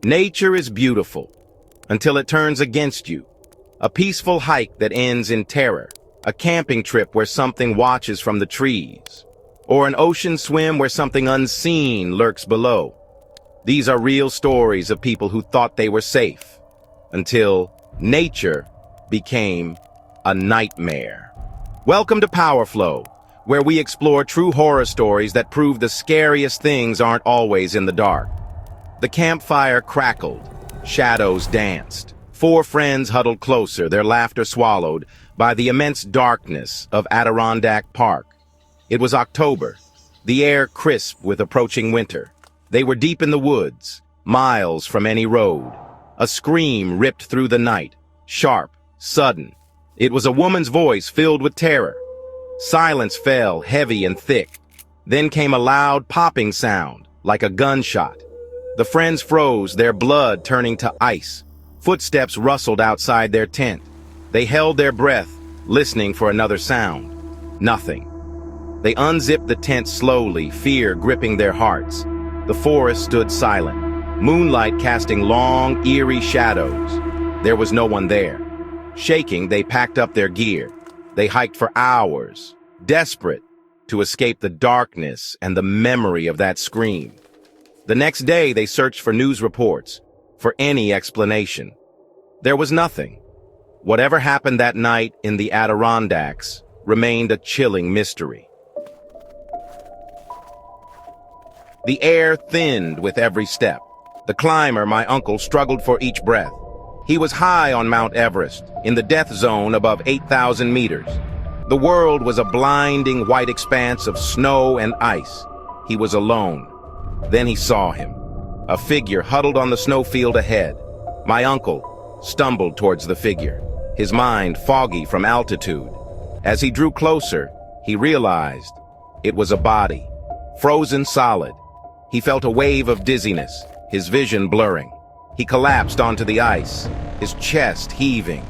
Nature is beautiful until it turns against you. A peaceful hike that ends in terror. A camping trip where something watches from the trees. Or an ocean swim where something unseen lurks below. These are real stories of people who thought they were safe until nature became a nightmare. Welcome to POWERFLOW, where we explore true horror stories that prove the scariest things aren't always in the dark. The campfire crackled, shadows danced. Four friends huddled closer, their laughter swallowed by the immense darkness of Adirondack Park. It was October, the air crisp with approaching winter. They were deep in the woods, miles from any road. A scream ripped through the night, sharp, sudden. It was a woman's voice filled with terror. Silence fell, heavy and thick. Then came a loud popping sound, like a gunshot. The friends froze, their blood turning to ice. Footsteps rustled outside their tent. They held their breath, listening for another sound. Nothing. They unzipped the tent slowly, fear gripping their hearts. The forest stood silent, moonlight casting long, eerie shadows. There was no one there. Shaking, they packed up their gear. They hiked for hours, desperate to escape the darkness and the memory of that scream. The next day, they searched for news reports, for any explanation. There was nothing. Whatever happened that night in the Adirondacks remained a chilling mystery. The air thinned with every step. The climber, my uncle, struggled for each breath. He was high on Mount Everest, in the death zone above 8,000 meters. The world was a blinding white expanse of snow and ice. He was alone. Then he saw him. A figure huddled on the snowfield ahead. My uncle stumbled towards the figure, his mind foggy from altitude. As he drew closer, he realized it was a body, frozen solid. He felt a wave of dizziness, his vision blurring. He collapsed onto the ice, his chest heaving.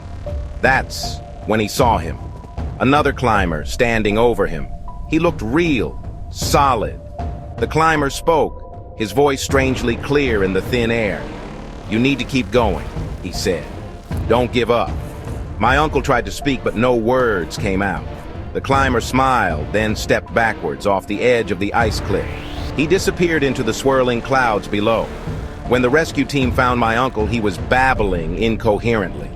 That's when he saw him. Another climber standing over him. He looked real, solid. The climber spoke, his voice strangely clear in the thin air. "You need to keep going," he said. "Don't give up." My uncle tried to speak, but no words came out. The climber smiled, then stepped backwards off the edge of the ice cliff. He disappeared into the swirling clouds below. When the rescue team found my uncle, he was babbling incoherently.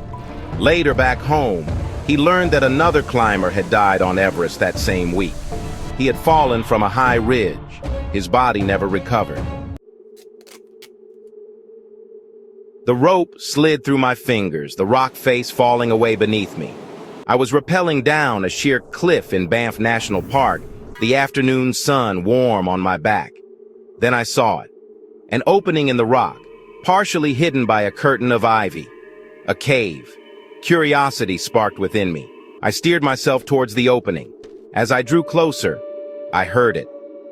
Later, back home, he learned that another climber had died on Everest that same week. He had fallen from a high ridge. His body never recovered. The rope slid through my fingers, the rock face falling away beneath me. I was rappelling down a sheer cliff in Banff National Park, the afternoon sun warm on my back. Then I saw it. An opening in the rock, partially hidden by a curtain of ivy. A cave. Curiosity sparked within me. I steered myself towards the opening. As I drew closer, I heard it.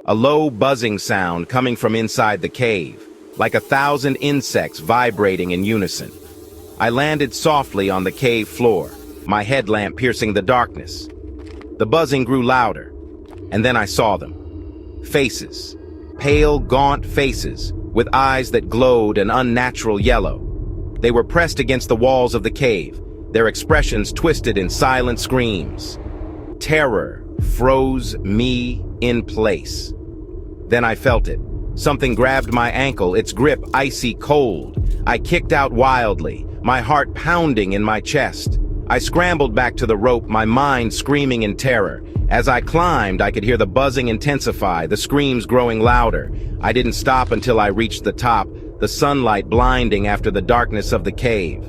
A low buzzing sound coming from inside the cave, like 1,000 insects vibrating in unison. I landed softly on the cave floor, my headlamp piercing the darkness. The buzzing grew louder, and then I saw them. Faces. Pale, gaunt faces, with eyes that glowed an unnatural yellow. They were pressed against the walls of the cave, their expressions twisted in silent screams. Terror froze me in place. Then I felt it. Something grabbed my ankle, its grip icy cold. I kicked out wildly, my heart pounding in my chest. I scrambled back to the rope, my mind screaming in terror. As I climbed, I could hear the buzzing intensify, the screams growing louder. I didn't stop until I reached the top, the sunlight blinding after the darkness of the cave.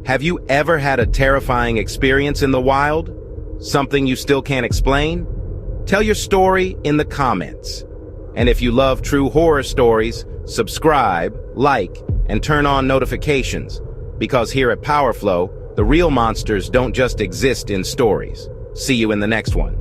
Have you ever had a terrifying experience in the wild? Something you still can't explain? Tell your story in the comments. And if you love true horror stories, subscribe, like, and turn on notifications. Because here at POWERFLOW, the real monsters don't just exist in stories. See you in the next one.